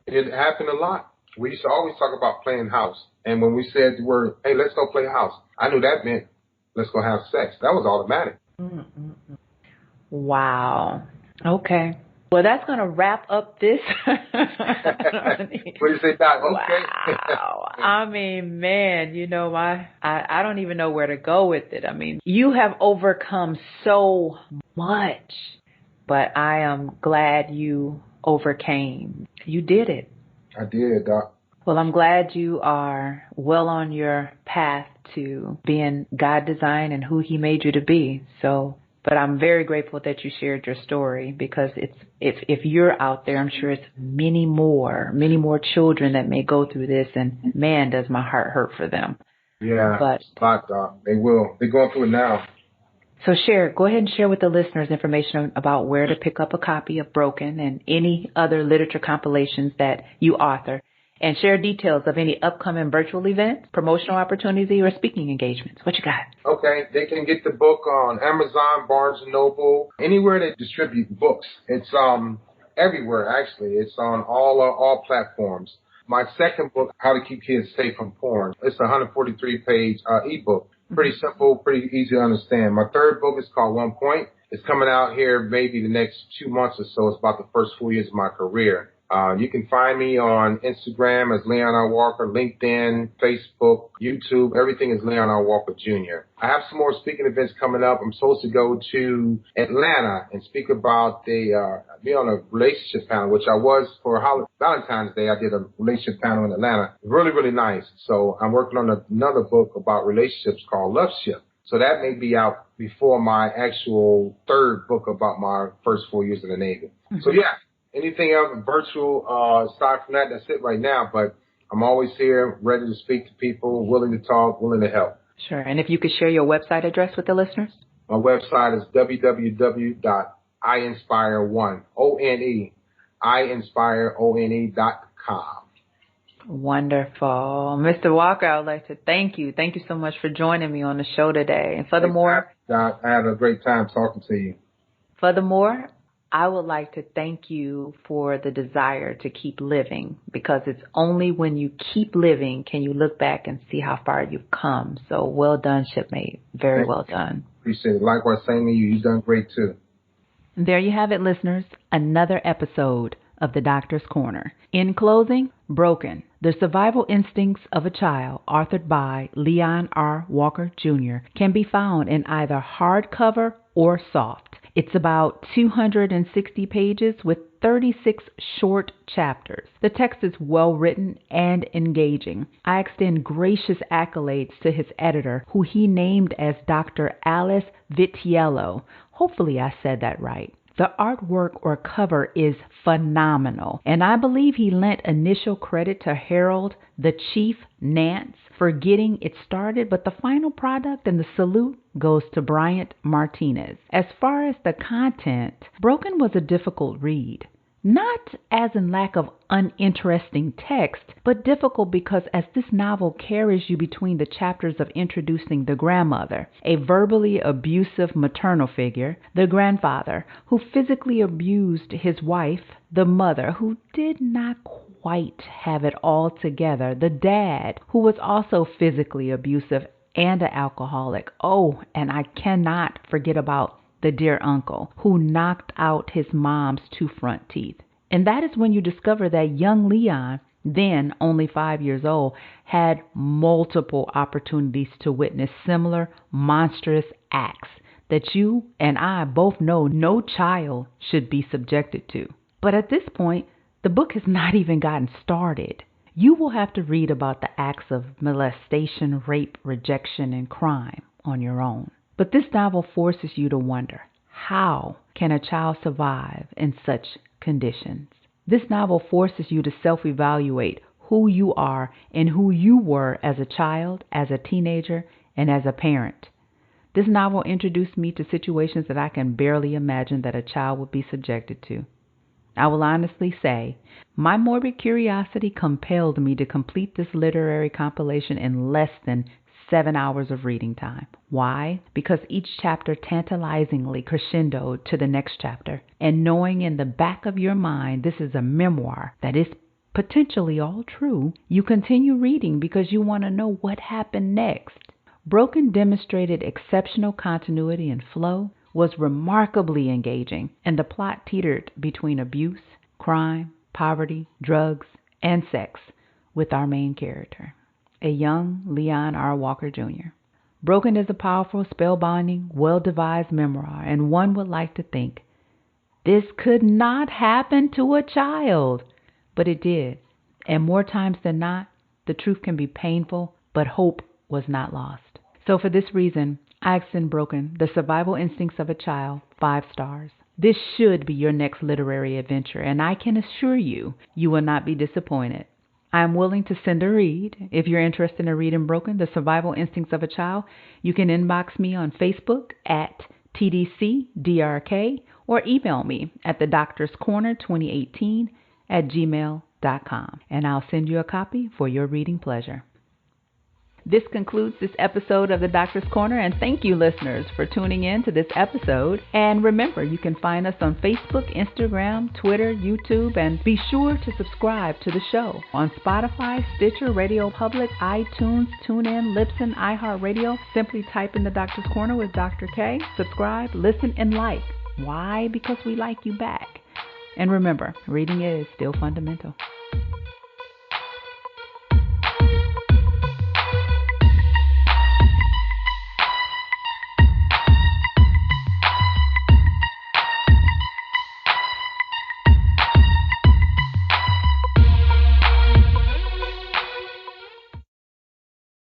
it happened a lot. We used to always talk about playing house. And when we said the word, hey, let's go play house, I knew that meant let's go have sex. That was automatic. Wow. Okay. Well, that's going to wrap up this. What do you say, Doc? Okay. Wow. I mean, man, I don't even know where to go with it. I mean, you have overcome so much, but I am glad you overcame. You did it. I did, Doc. Well, I'm glad you are well on your path to being God designed and who He made you to be. But I'm very grateful that you shared your story, because if you're out there, I'm sure it's many more children that may go through this, and man, does my heart hurt for them. Yeah, but Doc, they will. They're going through it now. So go ahead and share with the listeners information about where to pick up a copy of Broken and any other literature compilations that you author. and share details of any upcoming virtual events, promotional opportunity, or speaking engagements. What you got? Okay, they can get the book on Amazon, Barnes & Noble, anywhere they distribute books. It's everywhere, actually. It's on all platforms. My second book, How to Keep Kids Safe from Porn, it's a 143-page ebook. Pretty simple, pretty easy to understand. My third book is called 1 Point. It's coming out here maybe the next 2 months or so. It's about the first 4 years of my career. You can find me on Instagram as Leon R. Walker, LinkedIn, Facebook, YouTube. Everything is Leon R. Walker Jr. I have some more speaking events coming up. I'm supposed to go to Atlanta and speak about be on a relationship panel, which I was for Valentine's Day. I did a relationship panel in Atlanta. Really, really nice. So I'm working on another book about relationships called Love Ship. So that may be out before my actual third book about my first 4 years in the Navy. So yeah. Anything else virtual, aside from that, that's it right now. But I'm always here, ready to speak to people, willing to talk, willing to help. Sure. And if you could share your website address with the listeners? My website is www.iinspireone.com. Wonderful. Mr. Walker, I would like to thank you. Thank you so much for joining me on the show today. And furthermore, I had a great time talking to you. Furthermore, I would like to thank you for the desire to keep living, because it's only when you keep living can you look back and see how far you've come. So well done, shipmate. Very well done. Appreciate it. Likewise, same to you. You've done great too. There you have it, listeners. Another episode of the Doctor's Corner. In closing, Broken, The Survival Instincts of a Child, authored by Leon R. Walker Jr., can be found in either hardcover or soft. It's about 260 pages with 36 short chapters. The text is well written and engaging. I extend gracious accolades to his editor, who he named as Dr. Alice Vitiello. Hopefully I said that right. The artwork or cover is phenomenal, and I believe he lent initial credit to Harold, the Chief Nance, for getting it started, but the final product and the salute goes to Bryant Martinez. As far as the content, Broken was a difficult read. Not as in lack of uninteresting text, but difficult because as this novel carries you between the chapters of introducing the grandmother, a verbally abusive maternal figure, the grandfather who physically abused his wife, the mother who did not quite have it all together, the dad who was also physically abusive and an alcoholic. Oh, and I cannot forget about the dear uncle who knocked out his mom's 2 front teeth. And that is when you discover that young Leon, then only 5 years old, had multiple opportunities to witness similar monstrous acts that you and I both know no child should be subjected to. But at this point, the book has not even gotten started. You will have to read about the acts of molestation, rape, rejection, and crime on your own. But this novel forces you to wonder, how can a child survive in such conditions? This novel forces you to self-evaluate who you are and who you were as a child, as a teenager, and as a parent. This novel introduced me to situations that I can barely imagine that a child would be subjected to. I will honestly say, my morbid curiosity compelled me to complete this literary compilation in less than 7 hours of reading time. Why? Because each chapter tantalizingly crescendoed to the next chapter, and knowing in the back of your mind this is a memoir that is potentially all true, you continue reading because you want to know what happened next. Broken demonstrated exceptional continuity and flow, was remarkably engaging, and the plot teetered between abuse, crime, poverty, drugs, and sex with our main character, a young Leon R. Walker Jr. Broken is a powerful, spellbinding, well-devised memoir, and one would like to think, this could not happen to a child. But it did, and more times than not, the truth can be painful, but hope was not lost. So for this reason, I extend Broken, The Survival Instincts of a Child, 5 stars. This should be your next literary adventure, and I can assure you, you will not be disappointed. I am willing to send a read. If you're interested in reading Broken, The Survival Instincts of a Child, you can inbox me on Facebook at TDCDRK or email me at thedoctorscorner2018 @gmail.com. drkay.com, and I'll send you a copy for your reading pleasure. This concludes this episode of the Doctor's Corner, and thank you, listeners, for tuning in to this episode. And remember, you can find us on Facebook, Instagram, Twitter, YouTube, and be sure to subscribe to the show on Spotify, Stitcher, Radio Public, iTunes, TuneIn, Libsyn, iHeartRadio. Simply type in the Doctor's Corner with Dr. K. Subscribe, listen, and like. Why? Because we like you back. And remember, reading is still fundamental.